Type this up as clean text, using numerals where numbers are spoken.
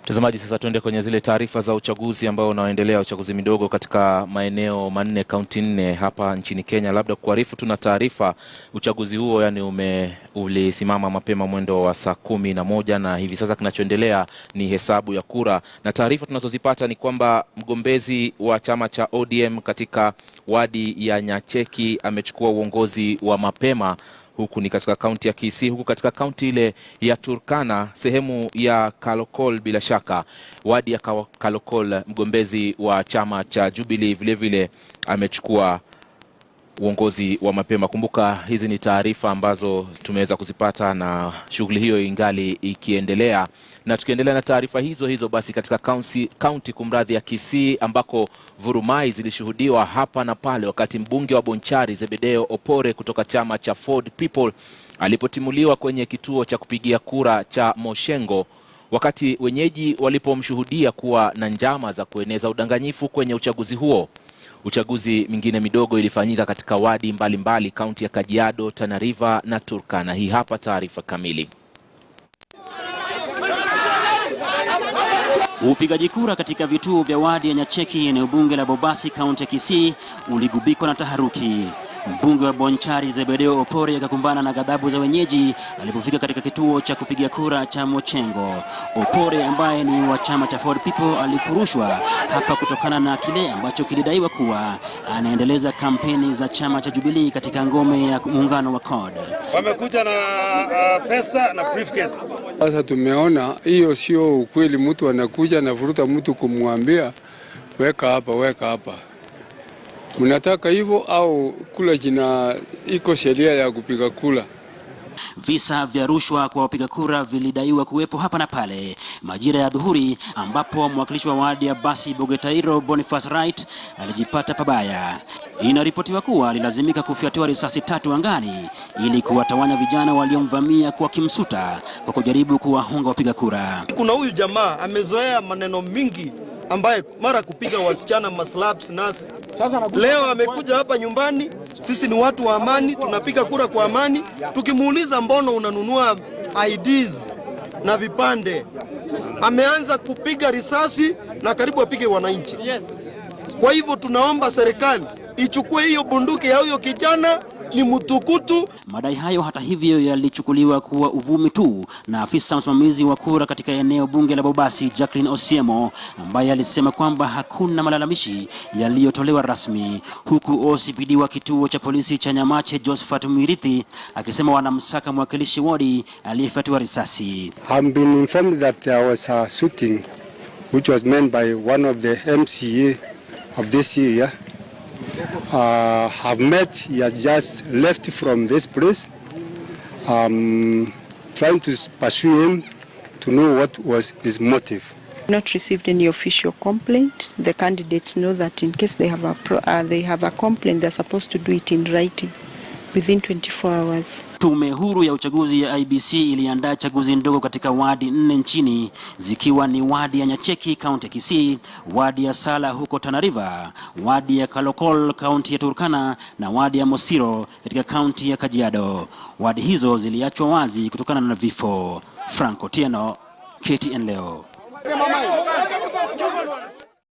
Mtazamaji, sasa tuende kwenye zile taarifa za uchaguzi ambao unaoendelea, uchaguzi midogo katika maeneo manne, kaunti 4 hapa nchini Kenya. Labda kuarifu, tuna taarifa uchaguzi huo ulisimama mapema mwendo wa saa 11 na hivi sasa kinachoendelea ni hesabu ya kura, na taarifa tunazozipata ni kwamba mgombezi wa chama cha ODM katika wadi ya Nyacheki amechukua uongozi wa mapema. Huku ni katika kaunti ya Kisii, huku katika kaunti ile ya Turkana, sehemu ya Kalokol, bila shaka wadi ya Kalokol, mgombezi wa chama cha Jubilee vile amechukua uongozi wa mapema. Kumbuka hizi ni taarifa ambazo tumeweza kuzipata na shughuli hiyo ingali ikiendelea. Na tukiendelea na taarifa hizo basi katika kaunti kumradhi ya Kisii, ambako vurumai zilishuhudiwa hapa na pale wakati mbunge wa Bonchari Zebedeo Opore kutoka chama cha Ford People alipotimuliwa kwenye kituo cha kupigia kura cha Moshengo, wakati wenyeji walipomshuhudia kuwa na njama za kueneza udanganyifu kwenye uchaguzi huo. Uchaguzi mingine midogo ilifanyika katika wadi mbalimbali kaunti ya Kajiado, Tana River na Turkana. Hii hapa taarifa kamili. Upigaji kura katika vituo vya wadi ya Nyacheki, eneo bunge la Bobasi, kaunti ya Kisii, uligubikwa na taharuki. Mbunge wa Bonchari Zebedeo Opore akakumbana na ghadhabu za wenyeji alipofika katika kituo cha kupigia kura cha Moshengo. Opore ambaye ni wa chama cha Ford People alifurushwa hapa kutokana na kile ambacho kilidaiwa kuwa anaendeleza kampeni za chama cha Jubilee katika ngome ya muungano wa CORD. Wamekuja na pesa na briefcase. Sasa tumeona hiyo sio ukweli, mtu anakuja na vuruta mtu kumwambia weka hapa. Mnataka hivyo au kula jina iko sheria ya kupiga kura? Visa vya rushwa kwa wapiga kura vilidaiwa kuwepo hapa na pale majira ya dhuhuri, ambapo mwakilishi wa wadi ya Basi Bogetairo Boniface Wright alijipata pabaya. Inaripotiwa kuwa alilazimika kufyatua risasi 3 angani ili kuwatawanya vijana waliomvamia kwa kimsuta kwa kujaribu kuwahonga wapiga kura. Kuna huyu jamaa amezoea maneno mingi ambaye mara kupiga wasichana maslaps nasi. Leo amekuja hapa nyumbani, sisi ni watu wa amani, tunapiga kura kwa amani. Tukimuuliza mbono unanunua IDs na vipande, ameanza kupiga risasi na karibu apige wananchi. Kwa hivyo tunaomba serikali ichukue hiyo bunduki ya huyo kijana, ni mtukutu. Madai hayo hata hivyo yalichukuliwa kuwa uvumi tu na afisa msimamizi wa kura katika eneo bunge la Bobasi Jacqueline Osiemo, ambaye alisema kwamba hakuna malalamishi yaliyotolewa rasmi, huku OCPD wa kituo cha polisi cha Nyamache Josephat Mwirithi akisema wanamsaka mwakilishi wadi aliyefyatua risasi. I'm been informed that there was a shooting which was made by one of the MCA of this area. Have met, he has just left from this place. Trying to pursue him to know what was his motive. Not received any official complaint. The candidates know that in case they have a complaint, they're supposed to do it in writing within 24 hours. Tume huru ya uchaguzi ya IBC iliandaa chaguzi ndogo katika wadi 4 nchini, zikiwa ni wadi ya Nyacheki kaunti ya Kisii, wadi ya Sala huko Tana River, wadi ya Kalokol kaunti ya Turkana na wadi ya Mosiro katika kaunti ya Kajiado. Wadi hizo ziliachwa wazi kutokana na vifo. Franco Tieno, KTN leo.